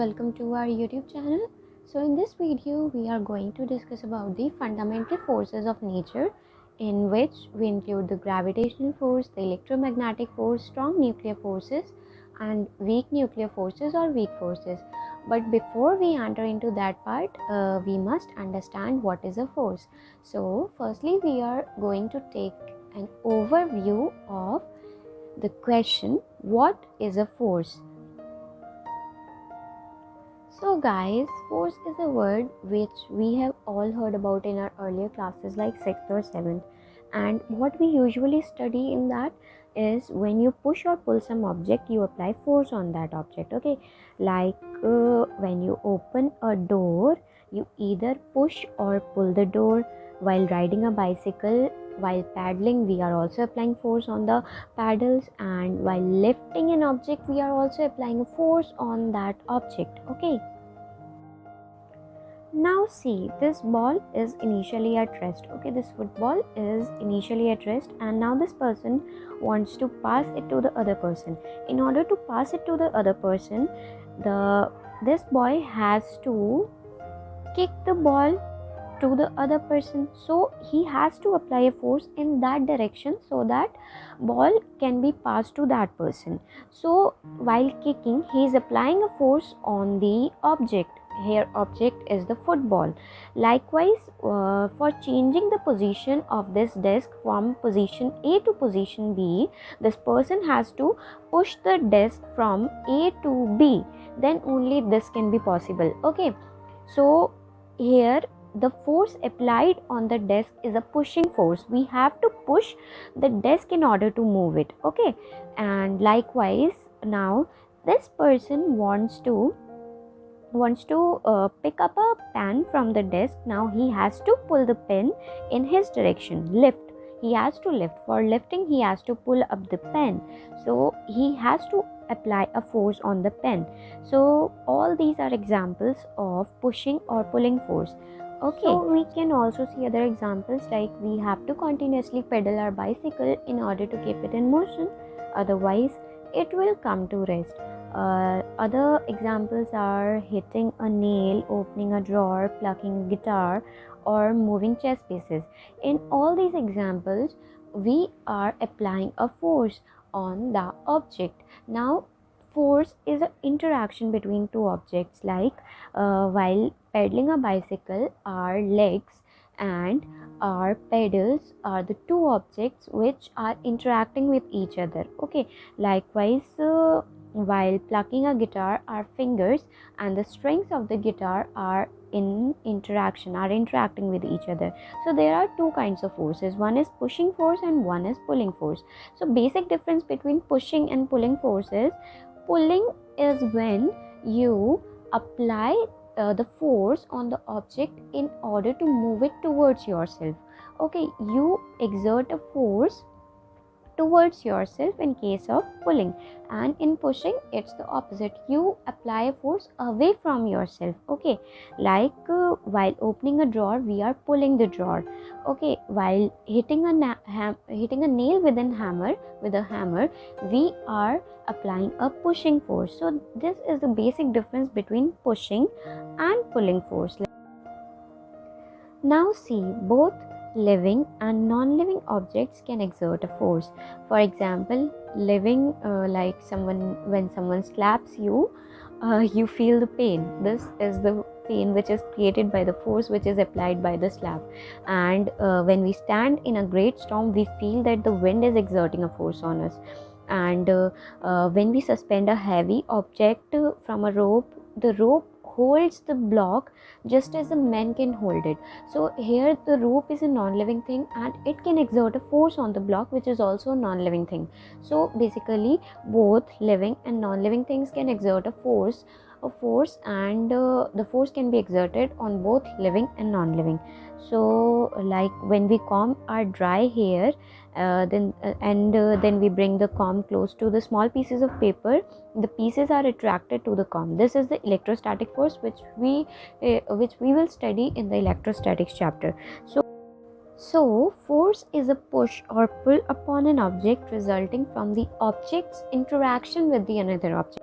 welcome to our YouTube channel. So in this video we are going to discuss about the fundamental forces of nature, in which we include the gravitational force, the electromagnetic force, strong nuclear forces and weak nuclear forces or weak forces. But before we enter into that part, we must understand what is a force. So firstly we are going to take an overview of the question, what is a force? So guys, force is a word which we have all heard about in our earlier classes like 6th or 7th, and what we usually study in that is when you push or pull some object, you apply force on that object. Okay, like when you open a door, you either push or pull the door. While riding a bicycle, while paddling, we are also applying force on the paddles, and while lifting an object, we are also applying a force on that object. Okay, now see, this ball is initially at rest. Okay, this football is initially at rest, and now this person wants to pass it to the other person. In order to pass it to the other person, this boy has to kick the ball to the other person, so he has to apply a force in that direction so that ball can be passed to that person. So while kicking, he is applying a force on the object. Here object is the football. Likewise, for changing the position of this desk from position A to position B, this person has to push the desk from A to B, then only this can be possible. Okay, so here the force applied on the desk is a pushing force. We have to push the desk in order to move it. Okay, and likewise, now this person wants to pick up a pen from the desk. Now he has to pull the pen in his direction, lift. He has to lift. For lifting, he has to pull up the pen, so he has to apply a force on the pen. So all these are examples of pushing or pulling force. Okay, so we can also see other examples, like we have to continuously pedal our bicycle in order to keep it in motion, otherwise it will come to rest. Other examples are hitting a nail, opening a drawer, plucking a guitar, or moving chess pieces. In all these examples, we are applying a force on the object. Now, force is an interaction between two objects, like while pedaling a bicycle, our legs and our pedals are the two objects which are interacting with each other. Okay, likewise, while plucking a guitar, our fingers and the strings of the guitar are interacting with each other. So there are two kinds of forces, one is pushing force and one is pulling force. So basic difference between pushing and pulling force is, pulling is when you apply the force on the object in order to move it towards yourself. Okay, you exert a force towards yourself in case of pulling, and in pushing it's the opposite, you apply a force away from yourself. Okay, like while opening a drawer, we are pulling the drawer. Okay, while hitting a nail with a hammer, we are applying a pushing force. So this is the basic difference between pushing and pulling force. Now see, both living and non-living objects can exert a force. For example, living, like when someone slaps you, you feel the pain. This is the pain which is created by the force which is applied by the slap. And when we stand in a great storm, we feel that the wind is exerting a force on us. And when we suspend a heavy object from a rope, the rope holds the block just as a man can hold it. So here the rope is a non-living thing and it can exert a force on the block, which is also a non-living thing. So basically both living and non-living things can exert a force, and the force can be exerted on both living and non-living. So like when we comb our dry hair, then we bring the comb close to the small pieces of paper, the pieces are attracted to the comb. This is the electrostatic force which we will study in the electrostatics chapter. So force is a push or pull upon an object resulting from the object's interaction with the another object.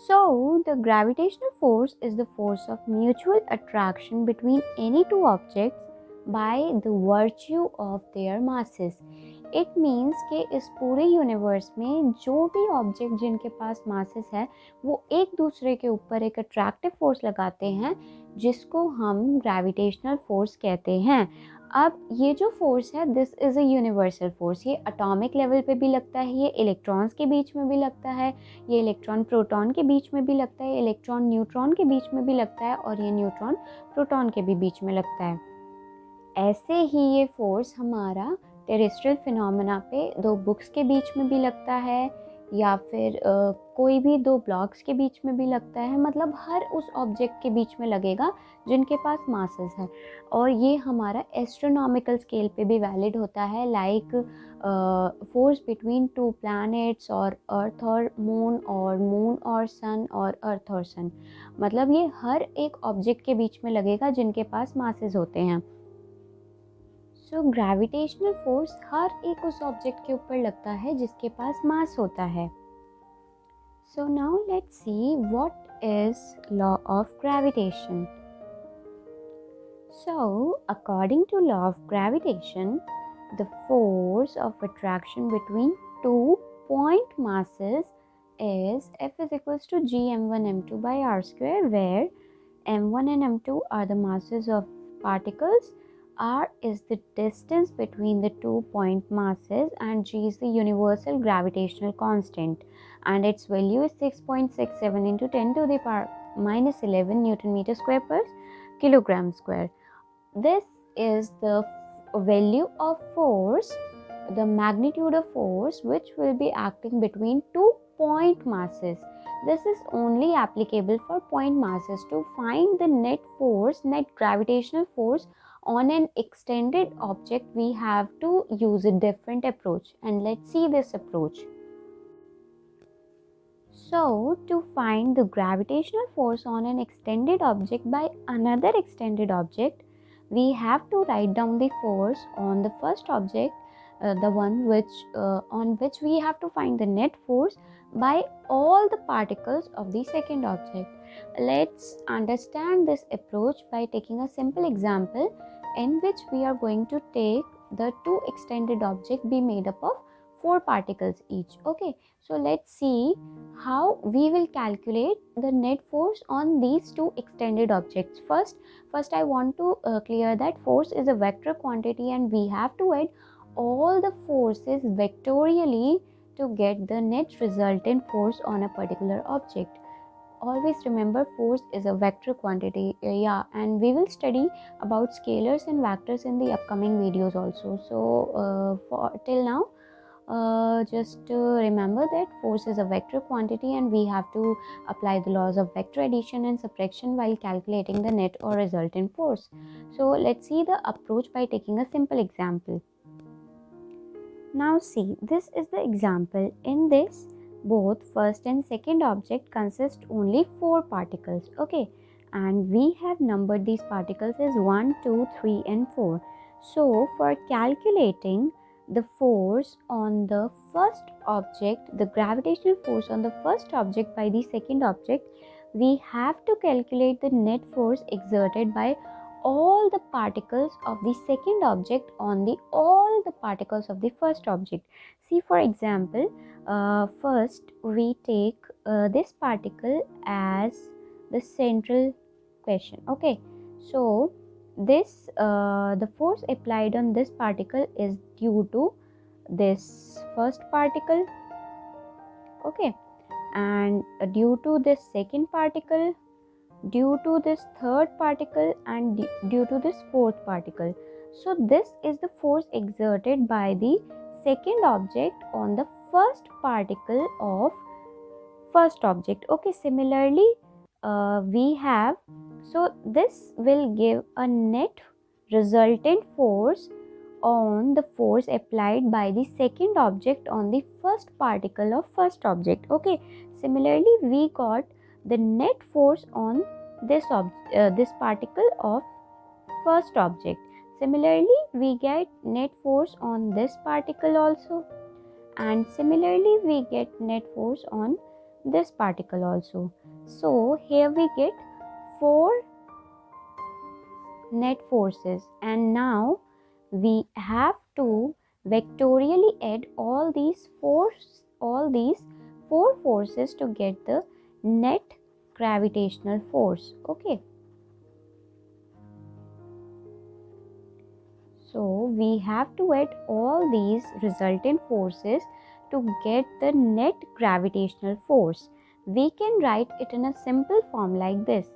So, the gravitational force is the force of mutual attraction between any two objects by the virtue of their masses. It means कि इस पूरे universe में जो भी object जिनके पास masses है वो एक दूसरे के ऊपर एक अट्रैक्टिव फोर्स लगाते हैं जिसको हम ग्रेविटेशनल फोर्स कहते हैं। अब ये जो फोर्स है this is a universal force. ये एटॉमिक लेवल पे भी लगता है, ये इलेक्ट्रॉन्स के बीच में भी लगता है, ये इलेक्ट्रॉन प्रोटॉन के बीच में भी लगता है, इलेक्ट्रॉन न्यूट्रॉन के बीच में भी लगता है और ये न्यूट्रॉन प्रोटॉन के भी बीच में लगता है। ऐसे ही ये फोर्स हमारा टेरेस्ट्रियल फिनोमेना पे दो बुक्स के बीच में भी लगता है या फिर कोई भी दो ब्लॉक्स के बीच में भी लगता है, मतलब हर उस ऑब्जेक्ट के बीच में लगेगा जिनके पास मासेस है। और ये हमारा एस्ट्रोनॉमिकल स्केल पे भी वैलिड होता है, like force between two planets और अर्थ और मून और सन और अर्थ और सन, मतलब ये हर एक ऑब्जेक्ट के बीच में लगेगा जिनके पास मासेस होते हैं। सो ग्रेविटेशनल फोर्स हर एक उस ऑब्जेक्ट के ऊपर लगता है जिसके पास मास होता है। So now let's see what is law of gravitation. So according to law of gravitation, the force of attraction between two point masses is F is equals to g m1 m2 by r square, where m1 and m2 are the masses of particles, r is the distance between the 2 point masses, and g is the universal gravitational constant, and its value is 6.67 into 10 to the power minus 11 Newton meter square per kilogram square. This is the value of force, the magnitude of force which will be acting between 2 point masses. This is only applicable for point masses. To find the net force, net gravitational force on an extended object, we have to use a different approach, and let's see this approach. So, to find the gravitational force on an extended object by another extended object, we have to write down the force on the first object, the one on which we have to find the net force by all the particles of the second object. Let's understand this approach by taking a simple example in which we are going to take the two extended objects be made up of 4 particles each. Okay, so let's see how we will calculate the net force on these two extended objects. First I want to clear that force is a vector quantity and we have to add all the forces vectorially to get the net resultant force on a particular object. Always remember, force is a vector quantity. And we will study about scalars and vectors in the upcoming videos also. So till now, just remember that force is a vector quantity and we have to apply the laws of vector addition and subtraction while calculating the net or resultant force. So let's see the approach by taking a simple example. Now see, this is the example. In this, both first and second object consist only 4 particles. Okay, and we have numbered these particles as 1, 2, 3 and 4. So for calculating the force on the first object, the gravitational force on the first object by the second object, we have to calculate the net force exerted by all the particles of the second object on all the particles of the first object. See, for example, first we take this particle as the central question. Okay, so this the force applied on this particle is due to this first particle, okay, and due to this second particle, due to this third particle, and due to this fourth particle. So this is the force exerted by the second object on the first particle of first object. Okay, similarly we have, so this will give a net resultant force on the force applied by the second object on the first particle of first object. Okay, similarly we got the net force on this particle of first object. Similarly we get net force on this particle also, and similarly we get net force on this particle also. So here we get 4 net forces, and now we have to vectorially add all these four forces to get the net gravitational force. Okay, so we have to add all these resultant forces to get the net gravitational force. We can write it in a simple form like this.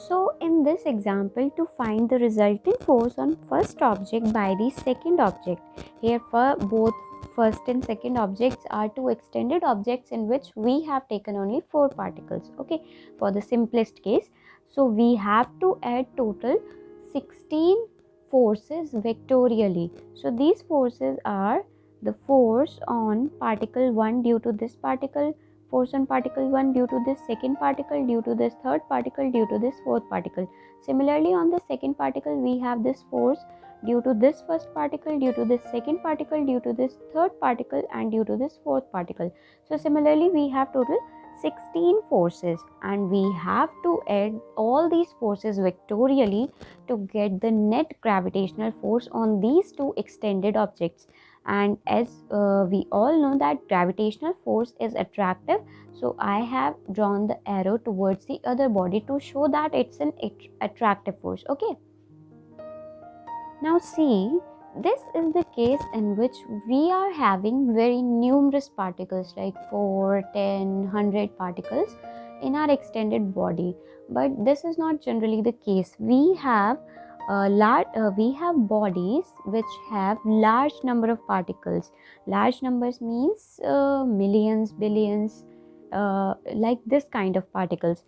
So in this example, to find the resultant force on first object by the second object, here for both first and second objects are two extended objects in which we have taken only 4 particles, okay, for the simplest case. So we have to add total 16 forces vectorially. So these forces are the force on particle 1 due to this particle, force on particle 1 due to this second particle, due to this third particle, due to this fourth particle. Similarly, on the second particle, we have this force due to this first particle, due to this second particle, due to this third particle, and due to this fourth particle. So similarly, we have total 16 forces, and we have to add all these forces vectorially to get the net gravitational force on these two extended objects. And as we all know that gravitational force is attractive, so I have drawn the arrow towards the other body to show that it's an attractive force. Okay, now see, this is the case in which we are having very numerous particles like 4, 10, 100 particles in our extended body, but this is not generally the case. We have bodies which have large number of particles. Large numbers means millions, billions, like this kind of particles.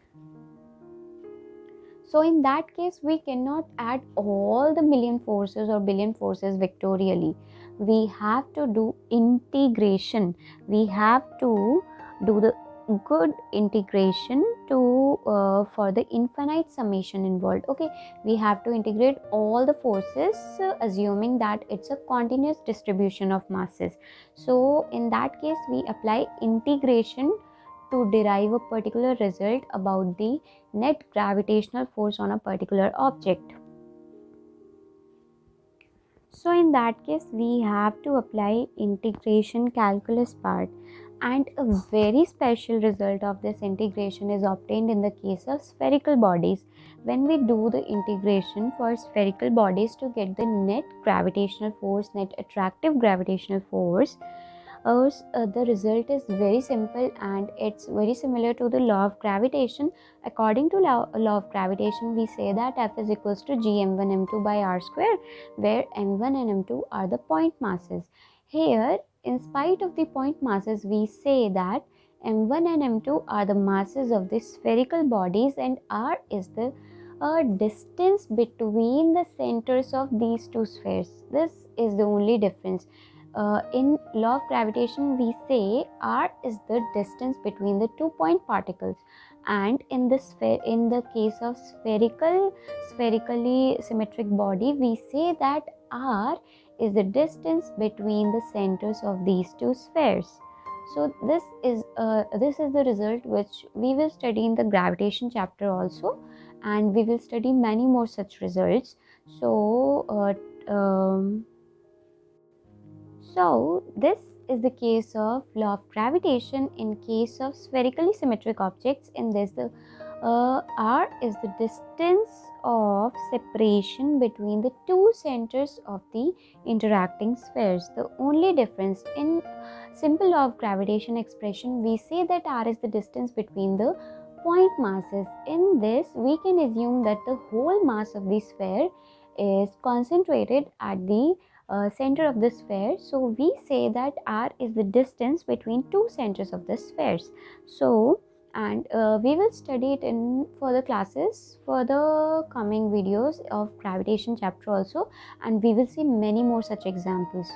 So in that case, we cannot add all the million forces or billion forces vectorially. We have to do integration. We have to do the good integration to for the infinite summation involved. Okay, we have to integrate all the forces, assuming that it's a continuous distribution of masses. So in that case, we apply integration to derive a particular result about the net gravitational force on a particular object. So in that case, we have to apply integration calculus part, and a very special result of this integration is obtained in the case of spherical bodies. When we do the integration for spherical bodies to get the net gravitational force, net attractive gravitational force, the result is very simple, and it's very similar to the law of gravitation. According to law of gravitation, we say that F is equals to g m1 m2 by r square, where m1 and m2 are the point masses. Here, in spite of the point masses, we say that m1 and m2 are the masses of the spherical bodies, and r is the distance between the centers of these two spheres. This is the only difference. In law of gravitation, we say r is the distance between the 2 point particles, and in the case of spherically symmetric body, we say that r is the distance between the centers of these two spheres. So this is the result which we will study in the gravitation chapter also, and we will study many more such results. So this is the case of law of gravitation. In case of spherically symmetric objects, in this the r is the distance of separation between the two centers of the interacting spheres. The only difference in simple law of gravitation expression, we say that r is the distance between the point masses. In this, we can assume that the whole mass of the sphere is concentrated at the center of the sphere. So we say that r is the distance between two centers of the spheres. So, and we will study it in further classes for the coming videos of gravitation chapter also, and we will see many more such examples.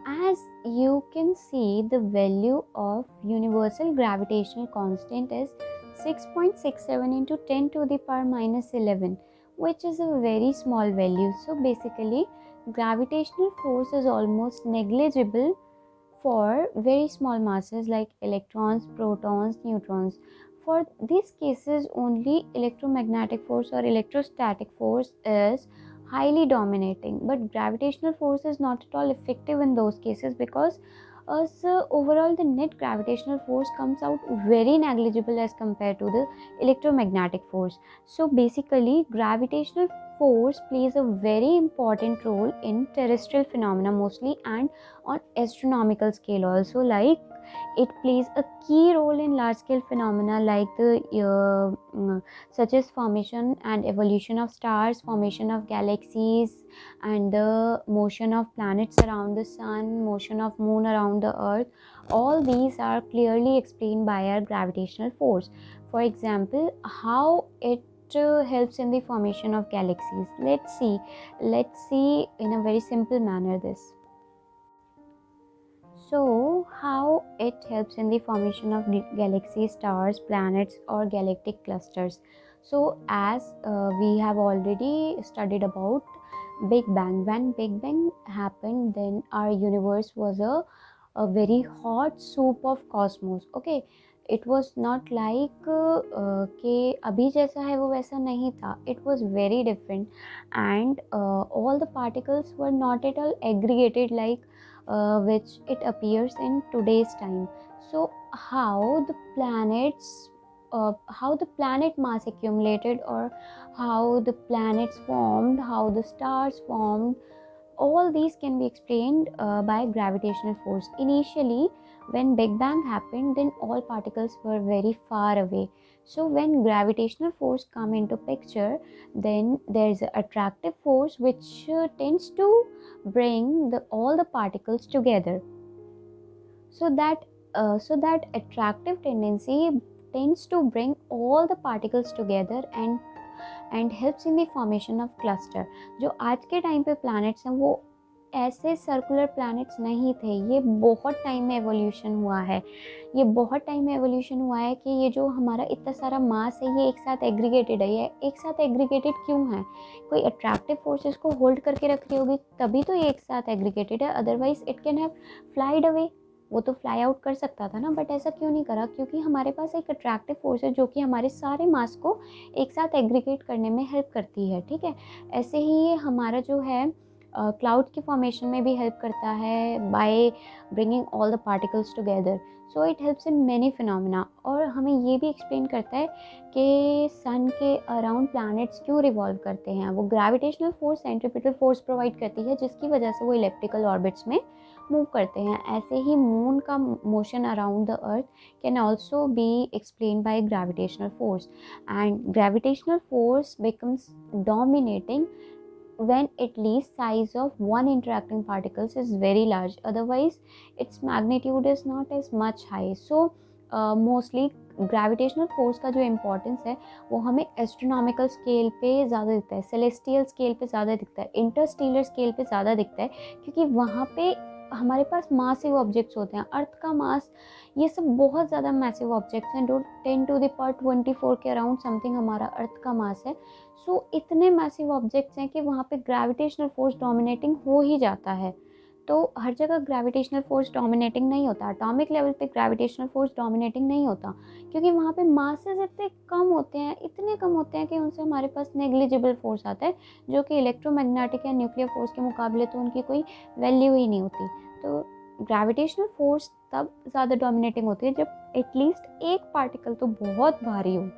As you can see, the value of universal gravitational constant is 6.67 into 10 to the power minus 11, which is a very small value. So basically, gravitational force is almost negligible for very small masses like electrons, protons, neutrons. For these cases, only electromagnetic force or electrostatic force is highly dominating, but gravitational force is not at all effective in those cases because overall the net gravitational force comes out very negligible as compared to the electromagnetic force. So basically, gravitational force plays a very important role in terrestrial phenomena mostly, and on astronomical scale also. Like, it plays a key role in large scale phenomena like the such as formation and evolution of stars, formation of galaxies, and the motion of planets around the sun, motion of moon around the earth. All these are clearly explained by our gravitational force. For example, how it helps in the formation of galaxies. Let's see in a very simple manner this. So, how it helps in the formation of galaxies, stars, planets, or galactic clusters. So, as we have already studied about Big Bang, when Big Bang happened, then our universe was a very hot soup of cosmos. Okay, it was not like कि अभी जैसा है वो वैसा नहीं था. It was very different, and all the particles were not at all aggregated like which it appears in today's time. So how the planet mass accumulated, or how the planets formed, how the stars formed, all these can be explained by gravitational force. Initially, when Big Bang happened, then all particles were very far away. So when gravitational force come into picture, then there is an attractive force which tends to bring all the particles together. So that attractive tendency tends to bring all the particles together and helps in the formation of cluster. जो आज के time पे planets हैं वो ऐसे circular planets नहीं थे. ये बहुत टाइम में एवोल्यूशन हुआ है. कि ये जो हमारा इतना सारा मास है ये एक साथ एग्रीगेटेड है. ये एक साथ एग्रीगेटेड क्यों है? कोई अट्रैक्टिव फोर्सेस को होल्ड करके रख रही होगी तभी तो ये एक साथ एग्रीगेटेड है. Otherwise it can have flied away. वो तो फ्लाई आउट कर सकता था ना, बट ऐसा क्यों नहीं करा? क्योंकि हमारे पास एक अट्रैक्टिव फोर्स है जो कि हमारे सारे मास को एक साथ एग्रीगेट करने में हेल्प करती है. ठीक है, ऐसे ही ये हमारा जो है क्लाउड की फॉर्मेशन में भी हेल्प करता है by bringing all the particles together. So it helps in many phenomena. और हमें ये भी एक्सप्लेन करता है कि सन के अराउंड प्लैनेट्स क्यों रिवॉल्व करते हैं. वो gravitational force, centripetal force provide करती है जिसकी वजह से वो इलेप्टिकल ऑर्बिट्स में मूव करते हैं. ऐसे ही मून का motion around the earth can also be explain by gravitational force. And gravitational force becomes dominating when at least size of one interacting particles is very large, otherwise its magnitude is not as much high. So mostly gravitational force का जो importance है वो हमें astronomical scale पे ज़्यादा दिखता है, celestial scale पे ज़्यादा दिखता है, इंटरस्टेलर स्केल पे ज़्यादा दिखता है, क्योंकि वहाँ पे हमारे पास मासिव ऑब्जेक्ट्स होते हैं. अर्थ का मास, ये सब बहुत ज़्यादा मैसिव ऑब्जेक्ट्स हैं. 10⁻24 के अराउंड समथिंग हमारा अर्थ का मास है. सो इतने मैसिव ऑब्जेक्ट्स हैं कि वहाँ पे ग्रेविटेशनल फोर्स डोमिनेटिंग हो ही जाता है. तो हर जगह ग्रेविटेशनल फोर्स डोमिनेटिंग नहीं होता. एटॉमिक लेवल पे ग्रेविटेशनल फोर्स डोमिनेटिंग नहीं होता, क्योंकि वहाँ पे मासेस इतने कम होते हैं, इतने कम होते हैं कि उनसे हमारे पास नेग्लिजिबल फोर्स आता है, जो कि इलेक्ट्रोमैग्नेटिक या न्यूक्लियर फोर्स के मुकाबले तो उनकी कोई वैल्यू ही नहीं होती. तो ग्रेविटेशनल फोर्स तब ज़्यादा डोमिनेटिंग होती है जब एटलीस्ट एक पार्टिकल तो बहुत भारी हो.